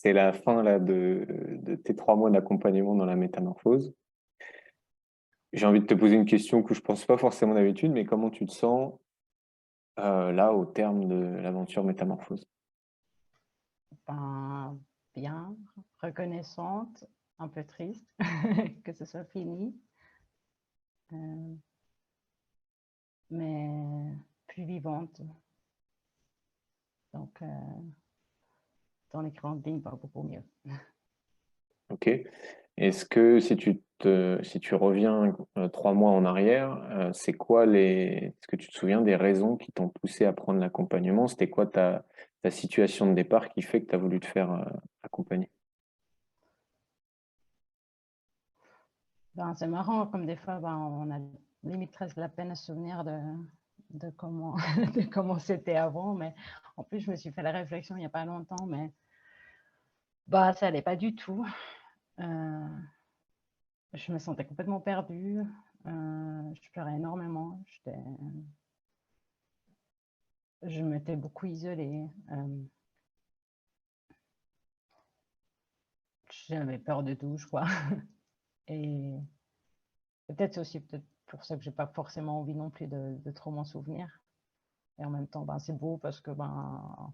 c'est la fin là, de tes 3 mois d'accompagnement dans la métamorphose. J'ai envie de te poser une question que je pense pas forcément d'habitude, mais comment tu te sens là au terme de l'aventure métamorphose? Ben, bien, reconnaissante, un peu triste que ce soit fini, euh, mais plus vivante. Donc, dans les grandes lignes, pas beaucoup mieux. Ok. Est-ce que si tu reviens 3 mois en arrière, c'est quoi est-ce que tu te souviens des raisons qui t'ont poussé à prendre l'accompagnement? C'était quoi ta situation de départ qui fait que tu as voulu te faire accompagner? Ben, c'est marrant, comme des fois, ben, on a limite presque la peine à se souvenir de comment de comment c'était avant, mais en plus, je me suis fait la réflexion il n'y a pas longtemps, mais bah, ça allait pas du tout. Euh, je me sentais complètement perdue, je pleurais énormément, je m'étais beaucoup isolée, j'avais peur de tout, je crois. Et peut-être c'est aussi peut-être pour ça que j'ai pas forcément envie non plus de trop m'en souvenir. Et en même temps, ben, c'est beau parce que ça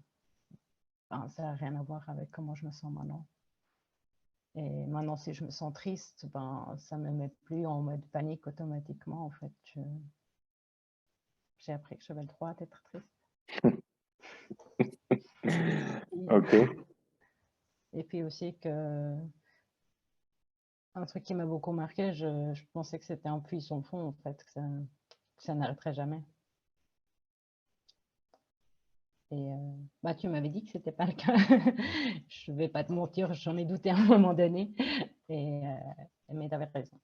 n'a rien à voir avec comment je me sens maintenant. Et maintenant, si je me sens triste, ben, ça ne me met plus en mode panique automatiquement. En fait, j'ai appris que j'avais le droit d'être triste. Ok. Et puis aussi que un truc qui m'a beaucoup marqué, je pensais que c'était un puits sans fond, en fait, que ça n'arrêterait jamais. Et bah, tu m'avais dit que c'était pas le cas. Je vais pas te mentir, j'en ai douté à un moment donné. Et, mais tu avais raison.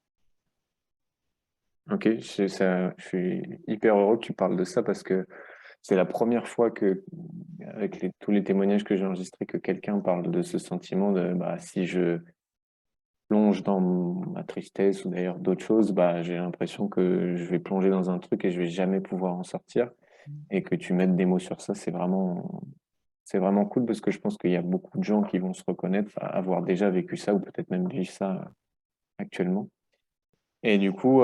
Ok, je suis hyper heureux que tu parles de ça parce que c'est la première fois que, avec tous les témoignages que j'ai enregistrés, que quelqu'un parle de ce sentiment de bah, si je plonge dans ma tristesse ou d'ailleurs d'autres choses, bah, j'ai l'impression que je vais plonger dans un truc et je vais jamais pouvoir en sortir. Et que tu mettes des mots sur ça, c'est vraiment cool parce que je pense qu'il y a beaucoup de gens qui vont se reconnaître à avoir déjà vécu ça ou peut-être même vivre ça actuellement. Et du coup,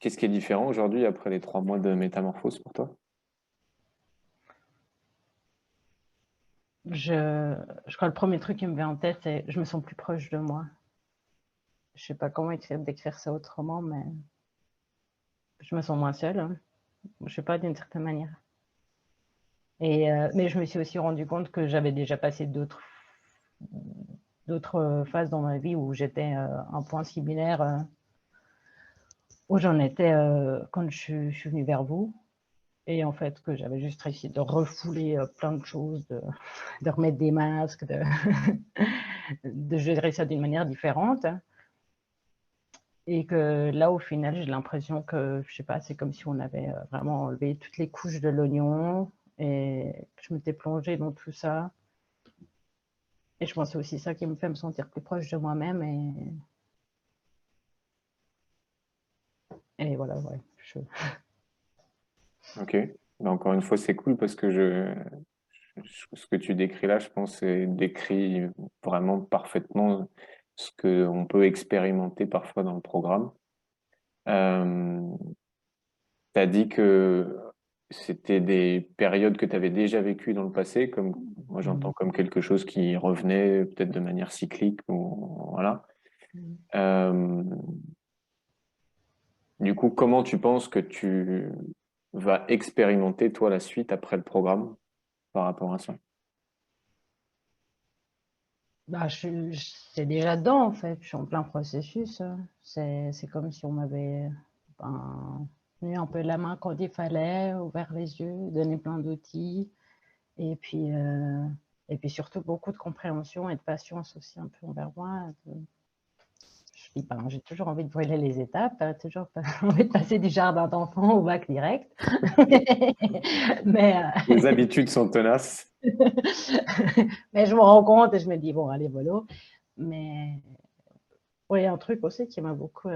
qu'est-ce qui est différent aujourd'hui après les 3 mois de métamorphose pour toi? Je crois que le premier truc qui me vient en tête, c'est je me sens plus proche de moi. Je sais pas comment décrire ça autrement, mais je me sens moins seule, hein. Je sais pas, d'une certaine manière. Et, mais je me suis aussi rendu compte que j'avais déjà passé d'autres phases dans ma vie où j'étais un point similaire où j'en étais quand je suis venue vers vous. Et en fait, que j'avais juste essayé de refouler plein de choses, de remettre des masques, de gérer ça d'une manière différente. Et que là, au final, j'ai l'impression que, je sais pas, c'est comme si on avait vraiment enlevé toutes les couches de l'oignon et que je m'étais plongée dans tout ça. Et je pense que c'est aussi ça qui me fait me sentir plus proche de moi-même. Et voilà, ouais. Ok. Ben, encore une fois, c'est cool parce que ce que tu décris là, je pense, c'est décrit vraiment parfaitement ce que on peut expérimenter parfois dans le programme. Euh, Tu as dit que c'était des périodes que tu avais déjà vécues dans le passé, comme moi j'entends comme quelque chose qui revenait peut-être de manière cyclique ou voilà. Euh, du coup, comment tu penses que tu vas expérimenter toi la suite après le programme par rapport à ça? Bah, c'est déjà dedans, en fait. Je suis en plein processus. C'est comme si on m'avait ben, tenu un peu la main quand il fallait, ouvert les yeux, donné plein d'outils. Et puis, euh, et puis surtout beaucoup de compréhension et de patience aussi un peu envers moi. Je dis, ben, j'ai toujours envie de brûler les étapes, toujours envie de passer du jardin d'enfant au bac direct. mais, Les habitudes sont tenaces. mais je me rends compte et je me dis, bon, allez, voilà. Mais oui, un truc aussi qui m'a beaucoup,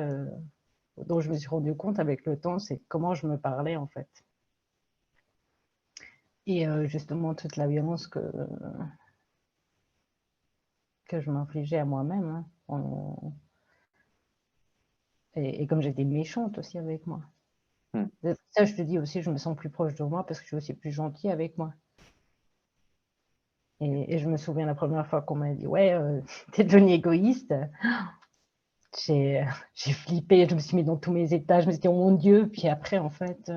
dont je me suis rendu compte avec le temps, c'est comment je me parlais en fait. Et justement, toute la violence que que je m'infligeais à moi-même. Hein. Et comme j'étais méchante aussi avec moi. Ça, je te dis aussi, je me sens plus proche de moi parce que je suis aussi plus gentille avec moi. Et je me souviens la première fois qu'on m'a dit « Ouais, t'es devenue égoïste », j'ai flippé, je me suis mis dans tous mes états, je me suis dit « Oh mon Dieu !» Puis après, en fait,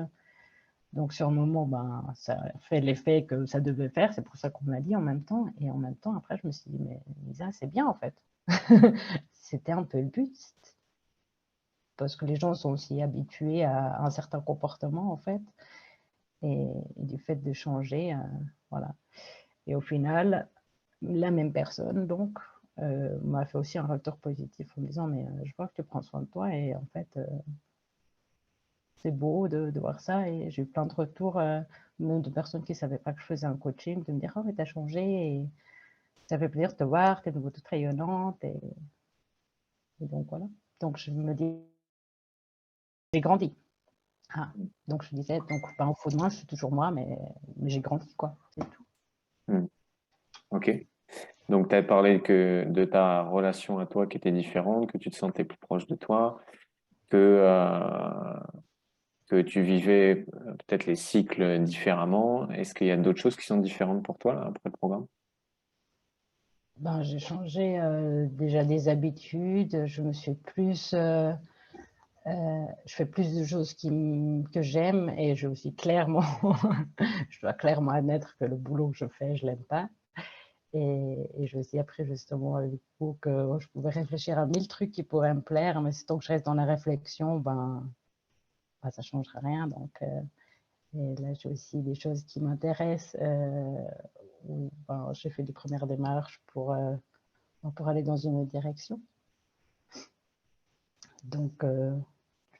donc sur le moment, ben, ça fait l'effet que ça devait faire, c'est pour ça qu'on me l'a dit en même temps. Et en même temps, après, je me suis dit « Mais Lisa, c'est bien en fait ». C'était un peu le but. Parce que les gens sont aussi habitués à un certain comportement, en fait. Et du fait de changer, voilà. Et au final, la même personne, donc, m'a fait aussi un retour positif en me disant « Mais je vois que tu prends soin de toi et en fait, c'est beau de voir ça. » Et j'ai eu plein de retours, même de personnes qui ne savaient pas que je faisais un coaching, de me dire « Oh, mais t'as changé et ça fait plaisir de te voir, t'es de nouveau toute rayonnante. » Et donc, voilà. Donc, je me dis, j'ai grandi. Ah, donc je disais, donc ben, au fond de moi, je suis toujours moi, mais j'ai grandi, quoi. C'est tout. Ok. Donc, tu as parlé de ta relation à toi qui était différente, que tu te sentais plus proche de toi, que tu vivais peut-être les cycles différemment. Est-ce qu'il y a d'autres choses qui sont différentes pour toi là, après le programme? Ben, j'ai changé déjà des habitudes, je me suis plus, je fais plus de choses que j'aime et je aussi clairement, je dois clairement admettre que le boulot que je fais, je l'aime pas. Et je me suis appris justement avec vous que je pouvais réfléchir à 1000 trucs qui pourraient me plaire, mais si tant que je reste dans la réflexion, ben ça ne changera rien. Donc, et là, j'ai aussi des choses qui m'intéressent, où ben, j'ai fait des premières démarches pour aller dans une autre direction. Donc, je ne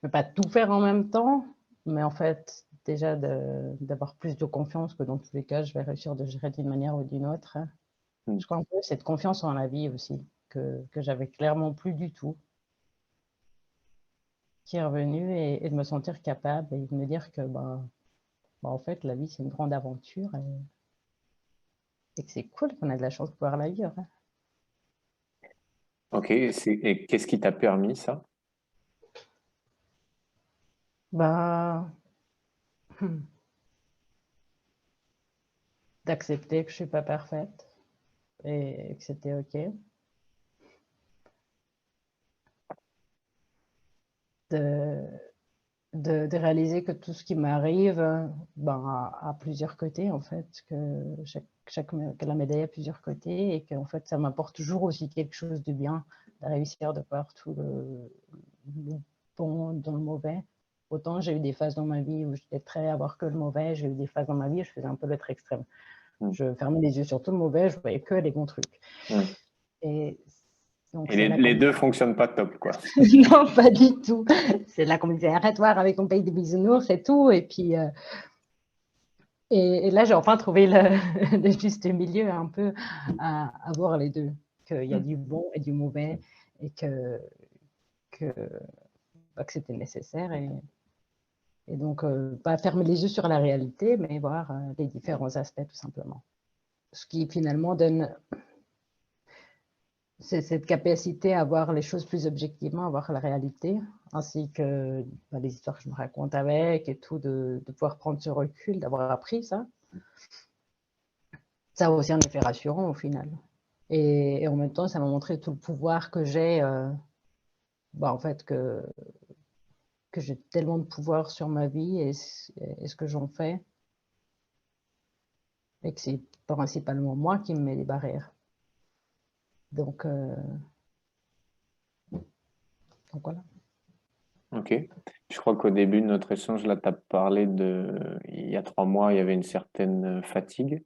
peux pas tout faire en même temps, mais en fait, déjà d'avoir plus de confiance que dans tous les cas, je vais réussir de gérer d'une manière ou d'une autre. Je crois un peu cette confiance en la vie aussi, que j'avais clairement plus du tout, qui est revenue et de me sentir capable et de me dire que en fait, la vie, c'est une grande aventure et que c'est cool qu'on a de la chance de pouvoir la vivre. Ok. Et qu'est-ce qui t'a permis ça? D'accepter que je ne suis pas parfaite et que c'était OK. De réaliser que tout ce qui m'arrive a plusieurs côtés, en fait, que la médaille a plusieurs côtés et que en fait, ça m'apporte toujours aussi quelque chose de bien, de réussir de voir tout le bon dans le mauvais. Autant j'ai eu des phases dans ma vie où j'étais très à voir que le mauvais, j'ai eu des phases dans ma vie où je faisais un peu l'être extrême. Je fermais les yeux sur tout le mauvais, je voyais que les bons trucs. Et donc, Et les deux fonctionnent pas top, quoi. non, pas du tout. C'est là qu'on me disait arrête voir avec ton pays des bisounours, c'est tout. Et puis, et là, j'ai enfin trouvé le juste milieu un peu à voir les deux, qu'il y a du bon et du mauvais et que c'était nécessaire. Et donc, pas fermer les yeux sur la réalité, mais voir les différents aspects tout simplement. Ce qui finalement donne cette capacité à voir les choses plus objectivement, à voir la réalité, ainsi que les histoires que je me raconte avec et tout, de pouvoir prendre ce recul, d'avoir appris ça. Ça a aussi un effet rassurant au final. Et en même temps, ça m'a montré tout le pouvoir que j'ai, en fait, que j'ai tellement de pouvoir sur ma vie et ce que j'en fais, et que c'est principalement moi qui me mets les barrières. Donc voilà. Ok. Je crois qu'au début de notre échange, là, tu as parlé il y a 3 mois, il y avait une certaine fatigue.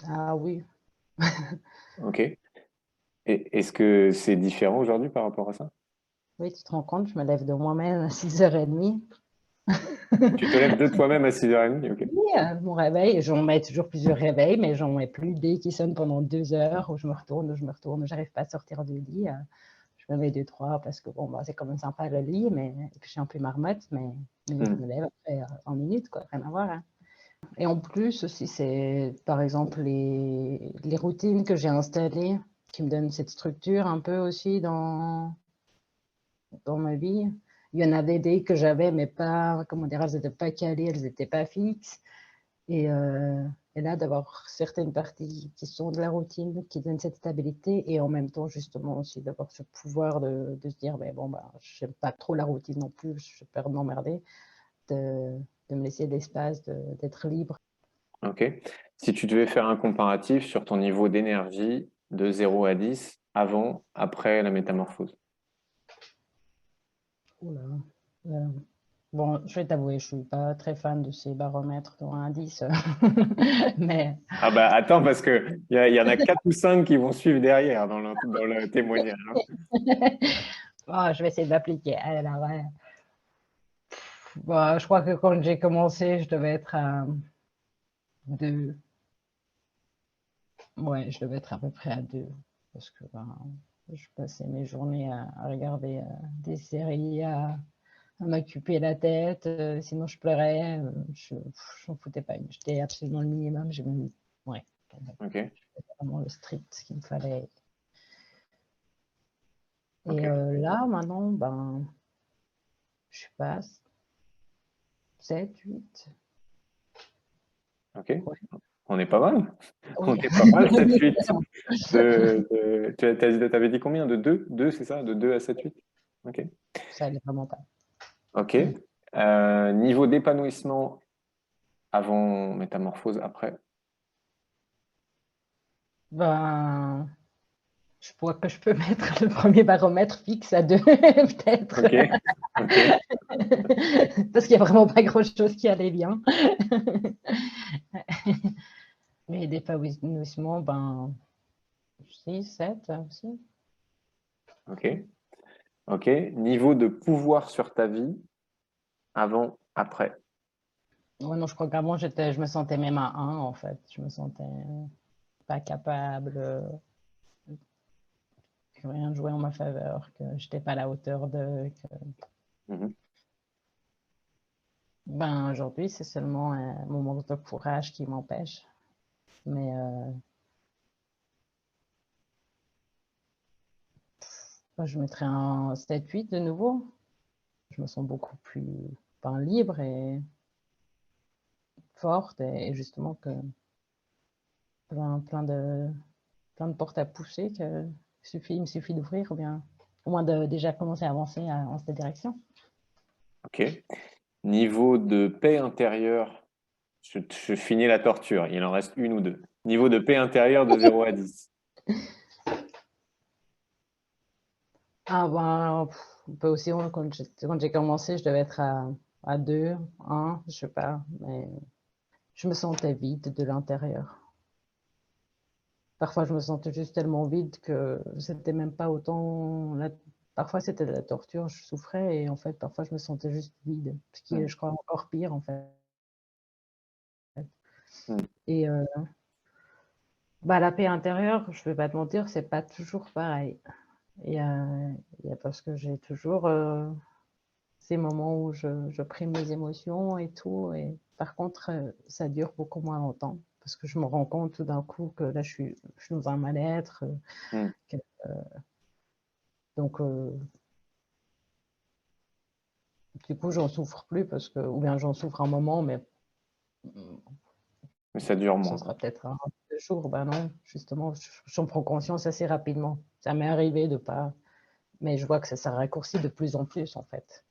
Ah oui. Ok. Et est-ce que c'est différent aujourd'hui par rapport à ça? Oui, tu te rends compte, je me lève de moi-même à 6h30. Tu te lèves de toi-même à 6h30, ok. Oui, mon réveil, j'en mets toujours plusieurs réveils, mais j'en mets plus dès qui sonne pendant 2 heures, où je me retourne, j'arrive pas à sortir du lit. Je me mets 2, 3, parce que c'est quand même sympa le lit, mais et puis je suis un peu marmotte, mais je me lève après 1 minute, quoi, rien à voir. Hein. Et en plus aussi, c'est par exemple les routines que j'ai installées qui me donne cette structure un peu aussi dans ma vie. Il y en avait des que j'avais, mais pas, comment dire, elles n'étaient pas calées, elles n'étaient pas fixes. Et là, d'avoir certaines parties qui sont de la routine, qui donnent cette stabilité, et en même temps, justement, aussi d'avoir ce pouvoir de se dire, ben, bon, bah, je n'aime pas trop la routine non plus, je perds peur de m'emmerder, de me laisser l'espace, d'être libre. Ok. Si tu devais faire un comparatif sur ton niveau d'énergie de 0 à 10, avant, après la métamorphose. Oula. Bon, je vais t'avouer, je ne suis pas très fan de ces baromètres dans un 10, mais Ah bah attends, parce que il y en a 4 ou 5 qui vont suivre derrière dans le témoignage, hein. oh, je vais essayer de l'appliquer. Alors, ouais. Bon, je crois que quand j'ai commencé, je devais être à 2. Ouais, je devais être à peu près à 2. Parce que ben, je passais mes journées à regarder des séries, à m'occuper la tête. Sinon, je pleurais. Je n'en foutais pas une. J'étais absolument le minimum. J'ai même, ouais, Ok, vraiment le strict qu'il me fallait. Et ok, là, maintenant, ben, je passe 7, 8. ok. Ouais. On est pas mal. On Oui. est pas mal, 7-8. Tu avais dit combien? De 2? 2, c'est ça? De 2 à 7-8? Ok. Ça allait vraiment pas. Ok. Niveau d'épanouissement avant métamorphose, après. Ben, je crois que je peux mettre le premier baromètre fixe à 2, peut-être. Ok, ok, Parce qu'il n'y a vraiment pas grand-chose qui allait bien. Mais d'épanouissement, ben, 6, 7 aussi. ok, ok. Niveau de pouvoir sur ta vie avant, après. Ouais, non, je crois qu'avant, je me sentais même à 1, en fait. Je me sentais pas capable, que rien ne jouait en ma faveur, que je n'étais pas à la hauteur de. Mhm. Ben, aujourd'hui, c'est seulement mon manque de courage qui m'empêche. Mais je mettrais un 7-8 de nouveau. Je me sens beaucoup plus libre et forte, et justement que plein de portes à pousser il me suffit d'ouvrir, ou bien au moins de déjà commencer à avancer en cette direction. Ok. Niveau de paix intérieure, je finis la torture. Il en reste une ou deux. Niveau de paix intérieure de 0 à 10. Ah ben, on peut aussi, quand j'ai commencé, je devais être à 2, 1, je sais pas, mais je me sentais vide de l'intérieur. Parfois, je me sentais juste tellement vide que c'était même pas autant. Parfois, c'était de la torture, je souffrais, et en fait, parfois, je me sentais juste vide, ce qui est, Hmm. je crois, encore pire, en fait. Hmm. Et la paix intérieure, je vais pas te mentir, c'est pas toujours pareil. Parce que j'ai toujours ces moments où je prime mes émotions et tout, et par contre, ça dure beaucoup moins longtemps, parce que je me rends compte tout d'un coup que là, je suis dans un mal-être. Hmm. Donc, du coup, j'en souffre plus, ou bien j'en souffre un moment, mais Mais ça dure ça moins, sera quoi. peut-être un 2 jours. Ben non, justement, j'en prends conscience assez rapidement. Ça m'est arrivé de pas, mais je vois que ça raccourcit de plus en plus, en fait.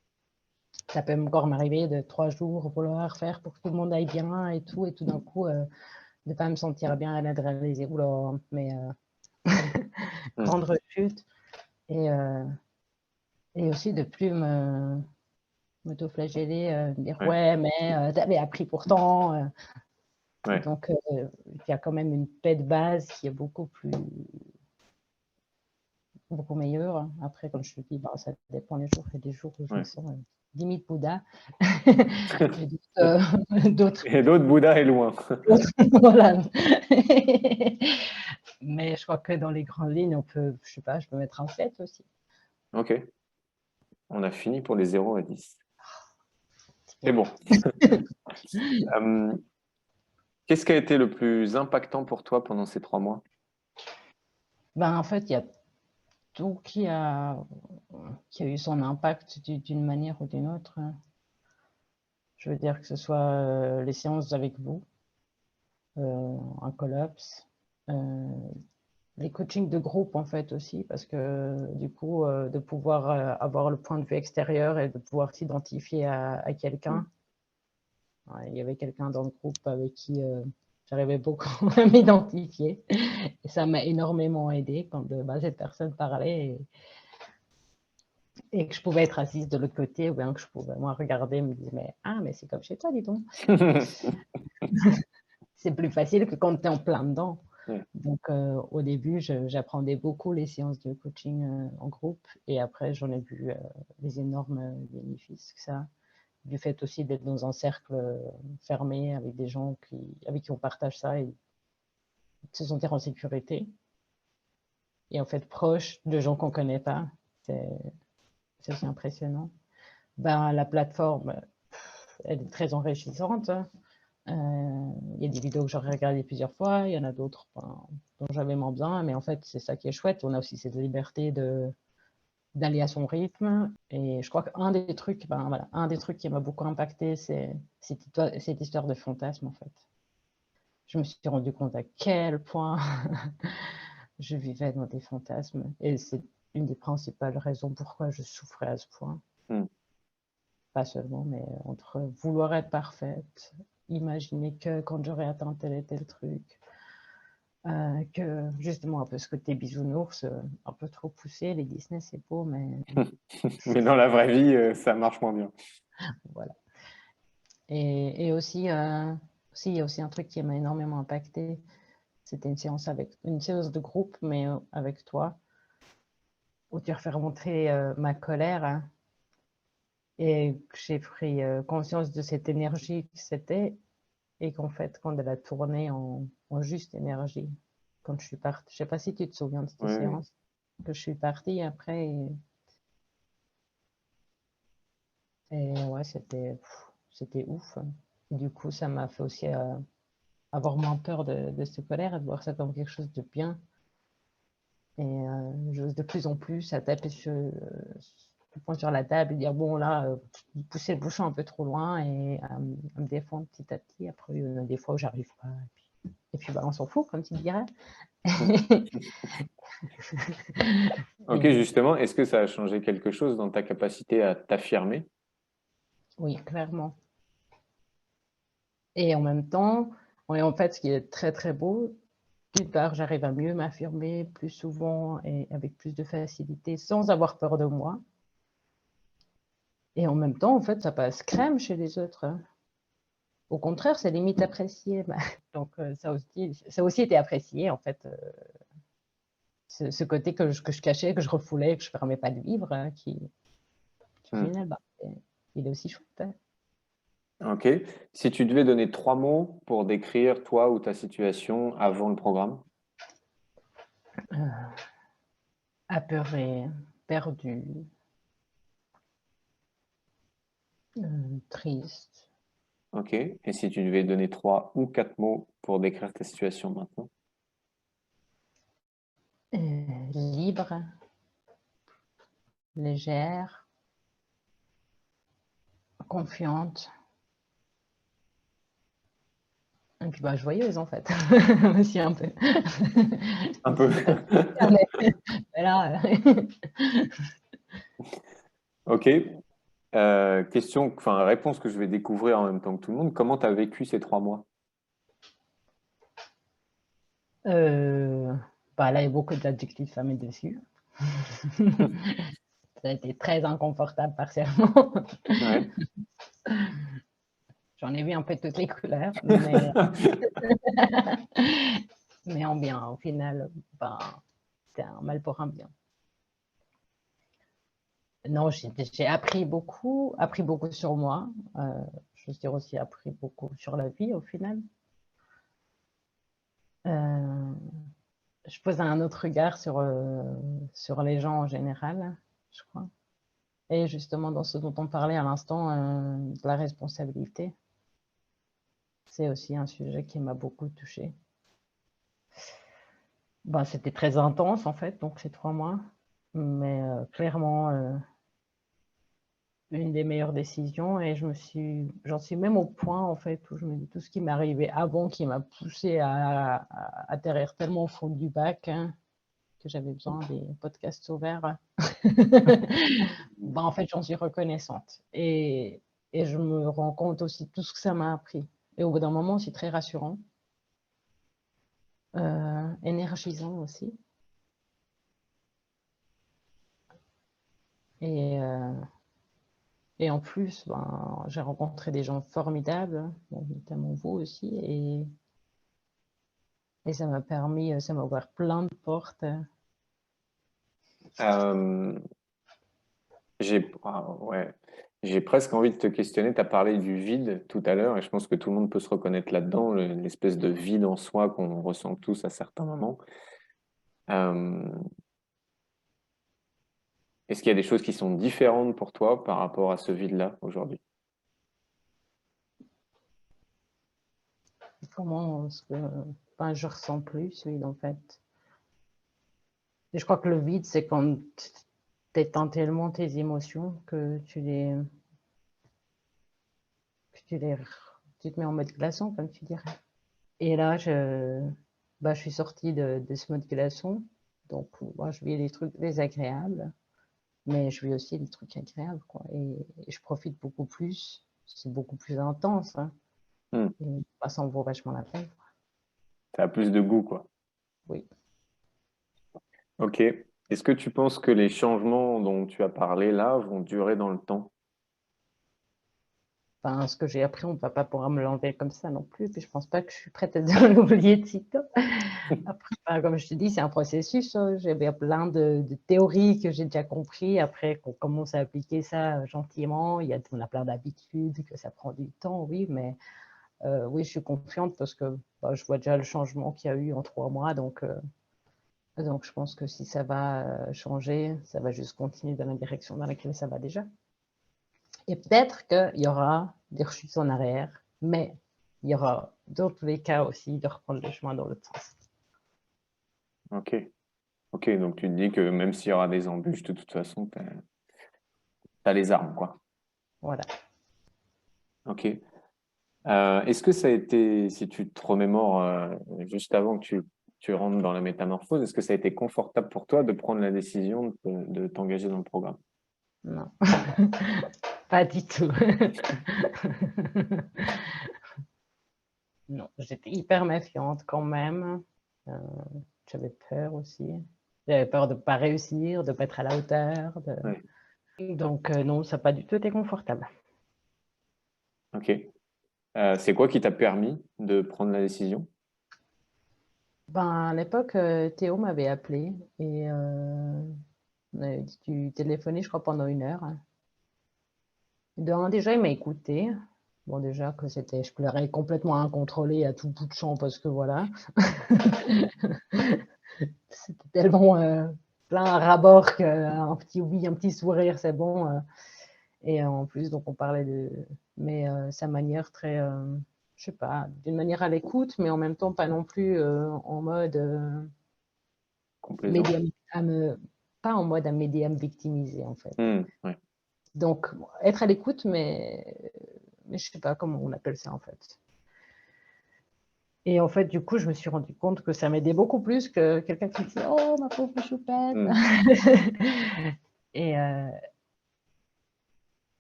Ça peut encore m'arriver de 3 jours vouloir faire pour que tout le monde aille bien et tout d'un coup, de pas me sentir bien et de réaliser, oula, mais Hmm. grande rechute. Et, euh, et aussi de plus m'auto-flageller, me dire Ouais, ouais, mais t'avais appris pourtant. ouais, Donc, il y a quand même une paix de base qui est beaucoup meilleure. Après, comme je te dis, ça dépend des jours. Il y a des jours où je me ouais. sens limite Bouddha. Et d'autres, Et l'autre Bouddha est loin. voilà. Mais je crois que dans les grandes lignes, je sais pas, je peux mettre un 7 aussi. Ok, on a fini pour les 0 à 10. C'est Ouais. bon. Euh, Qu'est-ce qui a été le plus impactant pour toi pendant ces 3 mois? Ben, en fait, il y a tout qui a eu son impact d'une manière ou d'une autre. Je veux dire que ce soit les séances avec vous, un collops, les coachings de groupe en fait aussi, parce que du coup, de pouvoir avoir le point de vue extérieur et de pouvoir s'identifier à quelqu'un. Ouais, il y avait quelqu'un dans le groupe avec qui j'arrivais beaucoup à m'identifier et ça m'a énormément aidé quand cette personne parlait et que je pouvais être assise de l'autre côté ou bien que je pouvais moi regarder et me dire mais c'est comme chez toi, dis donc. C'est plus facile que quand tu es en plein dedans. Ouais. Donc, au début, j'apprenais beaucoup les séances de coaching en groupe et après, j'en ai vu les énormes bénéfices que ça a. Du fait aussi d'être dans un cercle fermé avec des gens avec qui on partage ça et de se sentir en sécurité. Et en fait, proche de gens qu'on ne connaît pas, c'est aussi impressionnant. Ben, la plateforme, elle est très enrichissante. Il y a des vidéos que j'aurais regardées plusieurs fois, il y en a d'autres dont j'avais moins besoin, mais en fait, c'est ça qui est chouette. On a aussi cette liberté d'aller à son rythme. Et je crois qu'un des trucs, un des trucs qui m'a beaucoup impacté, c'est cette histoire de fantasme, en fait. Je me suis rendu compte à quel point je vivais dans des fantasmes. Et c'est une des principales raisons pourquoi je souffrais à ce point. Pas seulement, mais entre vouloir être parfaite, imaginer que quand j'aurais atteint tel et tel truc, que justement un peu ce côté bisounours, un peu trop poussé, les Disney c'est beau, mais Mais dans la vraie vie, ça marche moins bien. voilà. Et aussi, il y a aussi un truc qui m'a énormément impacté, c'était une séance de groupe, mais avec toi, où tu as fait remonter ma colère, hein, et que j'ai pris conscience de cette énergie que c'était, et qu'en fait, quand elle a tourné en juste énergie, quand je suis partie, je sais pas si tu te souviens de cette Oui. séance, que je suis partie après, et ouais, c'était ouf. Et du coup, ça m'a fait aussi avoir moins peur de cette colère et de voir ça comme quelque chose de bien. Et j'ose de plus en plus à taper le poing sur la table et dire bon là, pousser le bouchon un peu trop loin et à me défendre petit à petit. Après, il y a des fois où j'arrive pas. Et puis on s'en fout, comme tu dirais. Ok, justement, est-ce que ça a changé quelque chose dans ta capacité à t'affirmer? Oui, clairement. Et en même temps, en fait, ce qui est très très beau, d'une part, j'arrive à mieux m'affirmer plus souvent et avec plus de facilité sans avoir peur de moi. Et en même temps, en fait, ça passe crème chez les autres. Au contraire, c'est limite apprécié. Donc, ça a aussi été apprécié, en fait, ce côté que je cachais, que je refoulais, que je ne permets pas de vivre, qui au Hmm. final, il est aussi chouette. Ok. Si tu devais donner 3 mots pour décrire toi ou ta situation avant le programme. Apeuré, perdu, triste, Ok. Et si tu devais donner 3 ou 4 mots pour décrire ta situation maintenant. libre, légère, confiante. Et puis joyeuse en fait, aussi un peu. Un Je peu. sais pas si c'est ça, mais là, Ok. Question, enfin, réponse que je vais découvrir en même temps que tout le monde. Comment tu as vécu ces 3 mois? euh, là, il y a beaucoup d'adjectifs à mettre dessus. Ça a été très inconfortable partiellement. Ouais. J'en ai vu un peu de toutes les couleurs, mais en bien, au final, c'est un mal pour un bien. Non, j'ai appris beaucoup sur moi. Je veux dire aussi appris beaucoup sur la vie au final. Euh, je pose un autre regard sur les gens en général, je crois. Et justement, dans ce dont on parlait à l'instant, de la responsabilité, c'est aussi un sujet qui m'a beaucoup touchée. Ben, c'était très intense en fait, donc ces 3 mois, mais clairement, une des meilleures décisions et j'en suis même au point en fait où je me dis tout ce qui m'est arrivé avant qui m'a poussé à atterrir tellement au fond du bac, hein, que j'avais besoin des podcasts ouverts. Ben, en fait, j'en suis reconnaissante et je me rends compte aussi de tout ce que ça m'a appris et au bout d'un moment, c'est très rassurant, énergisant aussi et et en plus, ben, j'ai rencontré des gens formidables, bon, notamment vous aussi et ça m'a permis, ça m'a ouvert plein de portes. Euh, ouais, j'ai presque envie de te questionner. Tu as parlé du vide tout à l'heure et je pense que tout le monde peut se reconnaître là-dedans, l'espèce de vide en soi qu'on ressent tous à certains moments. Euh, Est-ce qu'il y a des choses qui sont différentes pour toi par rapport à ce vide-là aujourd'hui? Comment est-ce que enfin, je ressens plus ce vide en fait. Et je crois que le vide, c'est quand tu éteins tellement tes émotions que que tu te mets en mode glaçon, comme tu dirais. Et là, bah, je suis sortie de ce mode glaçon. Donc, moi, je vis des trucs désagréables, mais je vis aussi des trucs agréables, quoi. Et je profite beaucoup plus. C'est beaucoup plus intense, hein. Hmm, Et bah, ça en vaut vachement la peine. ça a plus de goût, quoi. Oui. Ok. Est-ce que tu penses que les changements dont tu as parlé là vont durer dans le temps? Enfin, ce que j'ai appris, on ne va pas pouvoir me l'enlever comme ça non plus. Puis je pense pas que je suis prête à l'oublier de sitôt. Après, bah, comme je te dis, c'est un processus, hein. J'avais plein de théories que j'ai déjà compris. Après, qu'on commence à appliquer ça gentiment, on a plein d'habitudes, que ça prend du temps, oui, mais oui, je suis confiante parce que bah, je vois déjà le changement qu'il y a eu en 3 mois. Donc je pense que si ça va changer, ça va juste continuer dans la direction dans laquelle ça va déjà. Et peut-être qu'il y aura des rechutes en arrière, mais il y aura dans tous les cas aussi de reprendre le chemin dans l'autre sens. Ok. Ok, donc tu te dis que même s'il y aura des embûches, de toute façon, t'as les armes, quoi. Voilà. Ok. Est-ce que ça a été, si tu te remémores juste avant que tu rentres dans la métamorphose, est-ce que ça a été confortable pour toi de prendre la décision de t'engager dans le programme? Non, pas du tout. Non, j'étais hyper méfiante quand même. Euh, J'avais peur aussi. J'avais peur de ne pas réussir, de ne pas être à la hauteur. Ouais. Donc non, ça n'a pas du tout été confortable. Ok. C'est quoi qui t'a permis de prendre la décision? Ben, à l'époque, Théo m'avait appelé et on avait dû téléphoner, je crois, pendant 1 heure. Déjà, il m'a écouté. Bon, déjà que je pleurais complètement incontrôlée à tout bout de champ parce que voilà, c'était tellement plein à ras-bord qu'un petit oui, un petit sourire, c'est bon. Et en plus, donc on parlait mais sa manière très, je sais pas, d'une manière à l'écoute, mais en même temps pas non plus en mode Complaisant? médium, pas en mode à m'aider à me victimiser en fait. Ouais. Donc être à l'écoute, mais je sais pas comment on appelle ça en fait. Et en fait, du coup, je me suis rendu compte que ça m'aidait beaucoup plus que quelqu'un qui dit oh ma pauvre choupette. Hmm. et, euh,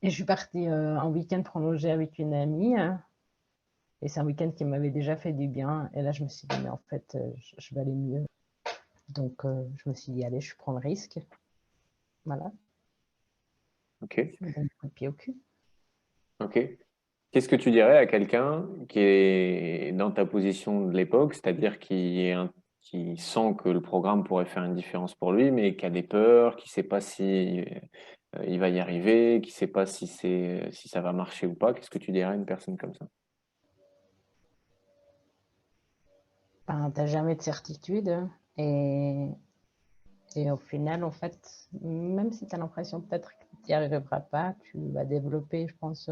et je suis partie un week-end prolongé avec une amie. Et c'est un week-end qui m'avait déjà fait du bien. Et là, je me suis dit, mais en fait, je vais aller mieux. Donc, je me suis dit, allez, je prends le risque. Voilà, Ok. je me donne un coup de pied au cul. Ok. Qu'est-ce que tu dirais à quelqu'un qui est dans ta position de l'époque, c'est-à-dire qui sent que le programme pourrait faire une différence pour lui, mais qui a des peurs, qui ne sait pas si il va y arriver, qui ne sait pas si ça va marcher ou pas. Qu'est-ce que tu dirais à une personne comme ça? Ben, t'as jamais de certitude. Et, et au final, en fait, même si tu as l'impression peut-être que tu n'y arriveras pas, tu vas développer, je pense,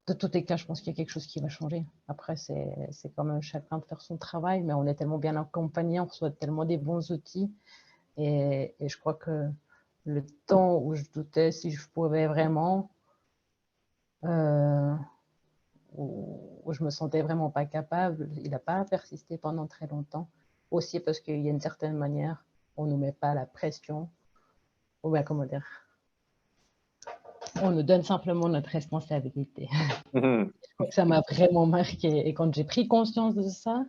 de tous les cas, je pense qu'il y a quelque chose qui va changer. Après, c'est quand même chacun de faire son travail, mais on est tellement bien accompagné, on reçoit tellement des bons outils. Et je crois que le temps où je doutais si je pouvais vraiment, où je me sentais vraiment pas capable, il n'a pas persisté pendant très longtemps. Aussi parce qu'il y a une certaine manière, on nous met pas la pression, ou bien comment dire, on nous donne simplement notre responsabilité. Ça m'a vraiment marqué. Et quand j'ai pris conscience de ça,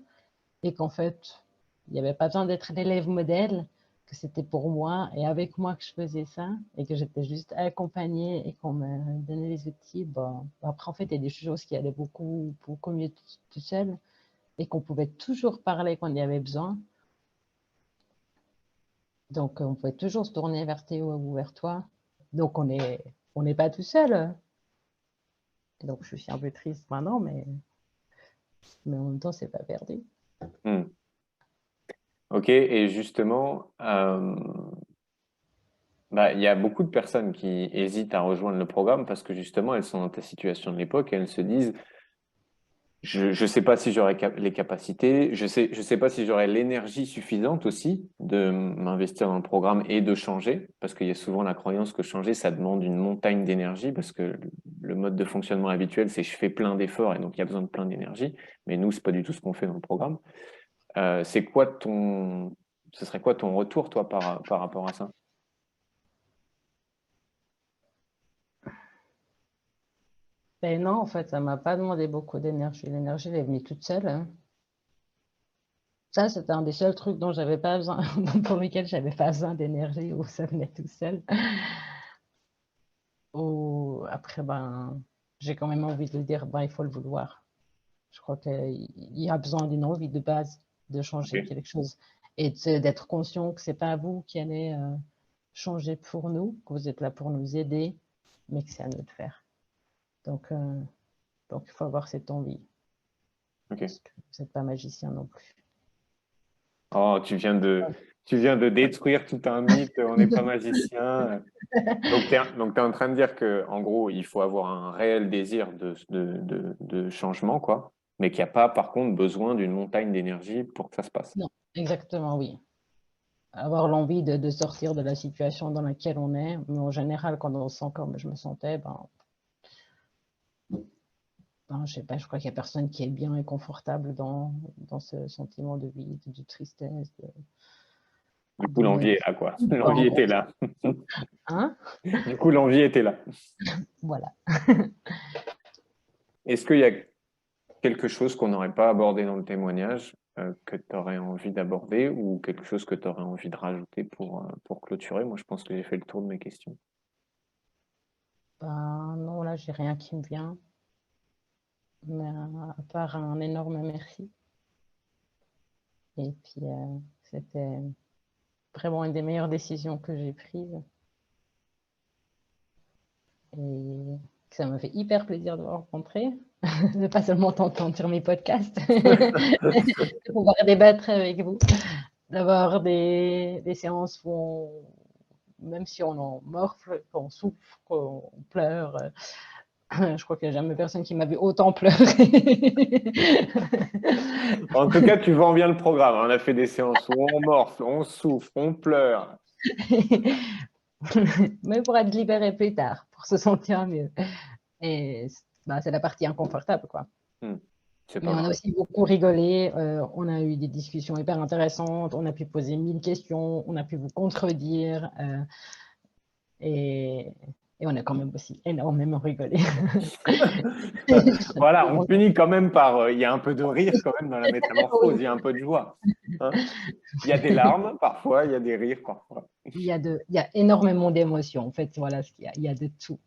et qu'en fait, il n'y avait pas besoin d'être l'élève modèle, que c'était pour moi et avec moi que je faisais ça, et que j'étais juste accompagnée et qu'on me donnait les outils, bon, après, en fait, il y a des choses qui allaient beaucoup, beaucoup mieux tout seul, et qu'on pouvait toujours parler quand il y avait besoin. Donc, on pouvait toujours se tourner vers Théo ou vers toi. Donc, on n'est pas tout seul. Donc, je suis un peu triste maintenant, mais en même temps, c'est pas perdu. Ok, et justement, il y a beaucoup de personnes qui hésitent à rejoindre le programme parce que justement, elles sont dans ta situation de l'époque et elles se disent, je ne sais pas si j'aurai les capacités, je sais pas si j'aurai l'énergie suffisante aussi de m'investir dans le programme et de changer, parce qu'il y a souvent la croyance que changer, ça demande une montagne d'énergie, parce que le mode de fonctionnement habituel, c'est je fais plein d'efforts et donc il y a besoin de plein d'énergie, mais nous, c'est pas du tout ce qu'on fait dans le programme. C'est quoi ce serait quoi ton retour, toi, par rapport à ça? Ben non, en fait, ça m'a pas demandé beaucoup d'énergie. L'énergie, elle est venue toute seule, hein. Ça, c'était un des seuls trucs dont j'avais pas besoin, pour lesquels j'avais pas besoin d'énergie, où ça venait tout seul. Ou après, ben, j'ai quand même envie de le dire, ben, il faut le vouloir. Je crois qu'il y a besoin d'une envie de base de changer Ok. quelque chose et d'être conscient que c'est pas vous qui allez changer pour nous, que vous êtes là pour nous aider, mais que c'est à nous de faire. Donc, il faut avoir cette envie, Ok. parce que vous n'êtes pas magicien non plus. Oh, tu viens de détruire tout un mythe. On n'est pas magicien. Donc, donc, t'es en train de dire que, en gros, il faut avoir un réel désir de changement, quoi, mais qu'il n'y a pas, par contre, besoin d'une montagne d'énergie pour que ça se passe. Non, exactement, oui. Avoir l'envie de sortir de la situation dans laquelle on est, mais en général, quand on se sent comme je me sentais, je sais pas, je crois qu'il n'y a personne qui est bien et confortable dans ce sentiment de vide, de tristesse, Du coup, de l'envie est là, quoi. pas L'envie en était confiance. là. Hein? Du coup, l'envie était là. Voilà. Est-ce qu'il y a quelque chose qu'on n'aurait pas abordé dans le témoignage que tu aurais envie d'aborder ou quelque chose que tu aurais envie de rajouter pour clôturer? Moi, je pense que j'ai fait le tour de mes questions. Ben, non, là, j'ai rien qui me vient, mais à part un énorme merci. Et puis, c'était vraiment une des meilleures décisions que j'ai prises. Et ça m'a fait hyper plaisir de vous rencontrer, de pas seulement t'entendre sur mes podcasts, de pouvoir débattre avec vous, d'avoir des séances où même si on en morfle, qu'on souffre, qu'on pleure, je crois qu'il n'y a jamais personne qui m'a vu autant pleurer. En tout cas, tu vends bien le programme. On a fait des séances où on morfle, on souffre, on pleure. Mais pour être libéré plus tard, pour se sentir mieux. Et c'est la partie inconfortable, quoi. C'est Mais pas on a grave. aussi beaucoup rigolé, on a eu des discussions hyper intéressantes, on a pu poser 1000 questions, on a pu vous contredire, et, et on a quand même aussi énormément rigolé. Voilà, on finit quand même par. Il y a un peu de rire quand même dans la métamorphose, il y a un peu de joie. Hein. Il y a des larmes parfois, il y a des rires parfois. Il y a énormément d'émotions, en fait, voilà ce qu'il y a de tout.